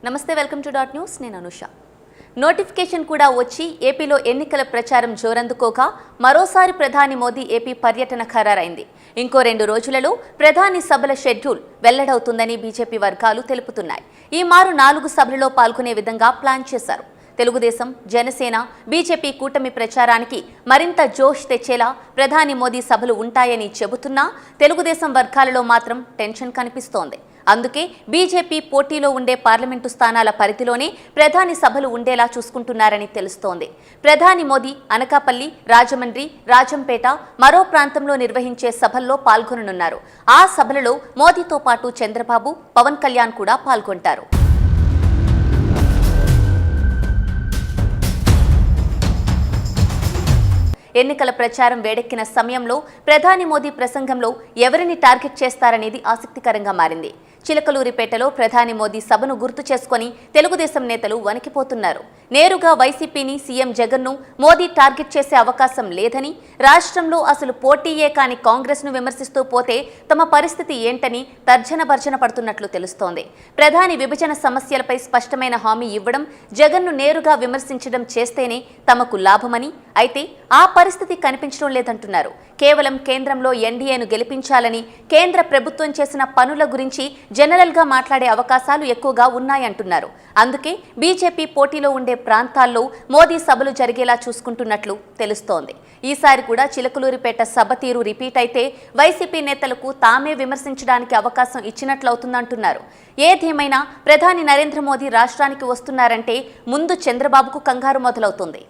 నమస్తే, welcome to dot news. నేను Anusha. Notification కూడా వచ్చి ఏపీలో ఎన్నికల ప్రచారం జోరందుకోగా మరోసారి ప్రధాని మోదీ ఏపీ పర్యటన ఖరారైంది. ఇంకో 2 రోజులలో ప్రధాని సభల షెడ్యూల్ వెల్లడవుతుందని బీజేపీ వర్గాలు తెలుపుతున్నాయి. ఈ మారు 4 సభలలో పాల్గొనే విధంగా ప్లాన్ చేశారు. తెలుగుదేశం, జనసేన, బీజేపీ కూటమి ప్రచారానికి మరింత జోష్ తెచ్చేలా ప్రధాని మోదీ సభలు ఉంటాయని చెబుతున్నా తెలుగుదేశం వర్గాలలో మాత్రం టెన్షన్ కనిపిస్తోంది. అందుకే బీజేపీ పోటీలో ఉండే పార్లమెంటు స్థానాల పరిధిలోనే ప్రధాని సభలు ఉండేలా చూసుకుంటున్నారని తెలుస్తోంది. ప్రధాని మోదీ అనకాపల్లి, రాజమండ్రి, రాజంపేట, మరో ప్రాంతంలో నిర్వహించే సభల్లో పాల్గొననున్నారు. ఆ సభలలో మోదీతో పాటు చంద్రబాబు, పవన్ కళ్యాణ్ కూడా పాల్గొంటారు. ఎన్నికల ప్రచారం వేడెక్కిన సమయంలో ప్రధాని మోదీ ప్రసంగంలో ఎవరిని టార్గెట్ చేస్తారనేది ఆసక్తికరంగా మారింది. చిలకలూరిపేటలో ప్రధాని మోదీ సభను గుర్తు చేసుకుని తెలుగుదేశం నేతలు వణికిపోతున్నారు. నేరుగా వైసీపీని, సీఎం జగన్ను మోదీ టార్గెట్ చేసే అవకాశం లేదని, రాష్ట్రంలో అసలు పోటీయే కాని కాంగ్రెస్ను విమర్శిస్తూ పోతే తమ పరిస్థితి ఏంటని తర్జన భర్జన పడుతున్నట్లు తెలుస్తోంది. ప్రధాని విభజన సమస్యలపై స్పష్టమైన హామీ ఇవ్వడం, జగన్ను నేరుగా విమర్శించడం చేస్తేనే తమకు లాభమని, అయితే ఆ పరిస్థితి కనిపించడం లేదంటున్నారు. కేవలం కేంద్రంలో ఎన్డీఏను గెలిపించాలని కేంద్ర ప్రభుత్వం చేసిన పనుల గురించి జనరల్గా మాట్లాడే అవకాశాలు ఎక్కువగా ఉన్నాయంటున్నారు. అందుకే బీజేపీ పోటీలో ఉండే ప్రాంతాల్లో మోదీ సభలు జరిగేలా చూసుకుంటున్నట్లు తెలుస్తోంది. ఈసారి కూడా చిలకలూరిపేట సభ తీరు రిపీట్ అయితే వైసీపీ నేతలకు తామే విమర్శించడానికి అవకాశం ఇచ్చినట్లవుతుందంటున్నారు. ఏదేమైనా ప్రధాని నరేంద్ర మోదీ రాష్ట్రానికి వస్తున్నారంటే ముందు చంద్రబాబుకు కంగారు మొదలవుతుంది.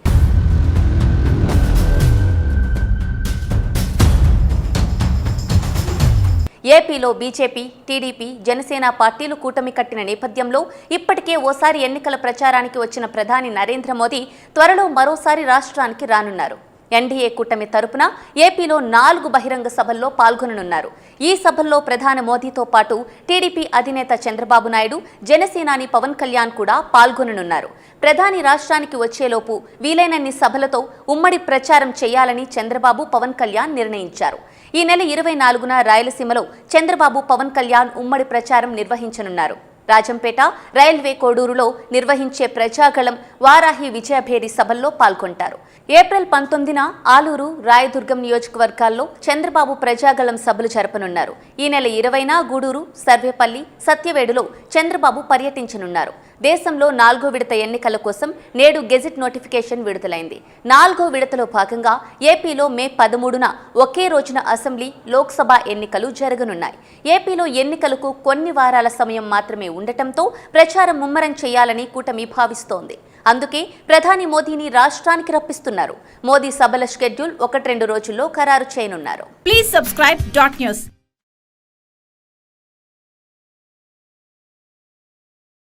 ఏపీలో బీజేపీ, టీడీపీ, జనసేన పార్టీలు కూటమి కట్టిన నేపథ్యంలో ఇప్పటికే ఓసారి ఎన్నికల ప్రచారానికి వచ్చిన ప్రధాని నరేంద్ర మోదీ త్వరలో మరోసారి రాష్ట్రానికి రానున్నారు. ఎన్డీఏ కూటమి తరపున ఏపీలో 4 బహిరంగ సభల్లో పాల్గొననున్నారు. ఈ సభల్లో ప్రధాని మోదీతో పాటు టీడీపీ అధినేత చంద్రబాబు నాయుడు, జనసేనాని పవన్ కళ్యాణ్ కూడా పాల్గొననున్నారు. ప్రధాని రాష్ట్రానికి వచ్చేలోపు వీలైనన్ని సభలతో ఉమ్మడి ప్రచారం చేయాలని చంద్రబాబు, పవన్ కళ్యాణ్ నిర్ణయించారు. ఈ నెల 24న రాయలసీమలో చంద్రబాబు, పవన్ కళ్యాణ్ ఉమ్మడి ప్రచారం నిర్వహించనున్నారు. రాజంపేట, రైల్వే కోడూరులో నిర్వహించే ప్రజాగళం, వారాహి, విజయభేరి సభల్లో పాల్గొంటారు. ఏప్రిల్ 19న ఆలూరు, రాయదుర్గం నియోజకవర్గాల్లో చంద్రబాబు ప్రజాగళం సభలు జరపనున్నారు. ఈ నెల 20న గూడూరు, సర్వేపల్లి, సత్యవేడులో చంద్రబాబు పర్యటించనున్నారు. దేశంలో 4వ విడత ఎన్నికల కోసం నేడు గెజిట్ నోటిఫికేషన్ విడుదలైంది. 4వ విడతలో భాగంగా ఏపీలో మే 13న ఒకే రోజున అసెంబ్లీ, లోక్సభ ఎన్నికలు జరగనున్నాయి. ఏపీలో ఎన్నికలకు కొన్ని వారాల సమయం మాత్రమే ఉండటంతో ప్రచారం ముమ్మరం చేయాలని కూటమి భావిస్తోంది. అందుకే ప్రధాని మోదీని రాష్ట్రానికి రప్పిస్తున్నారు. మోదీ సభల షెడ్యూల్ 1-2 రోజుల్లో ఖరారు చేయనున్నారు. Please subscribe dot news.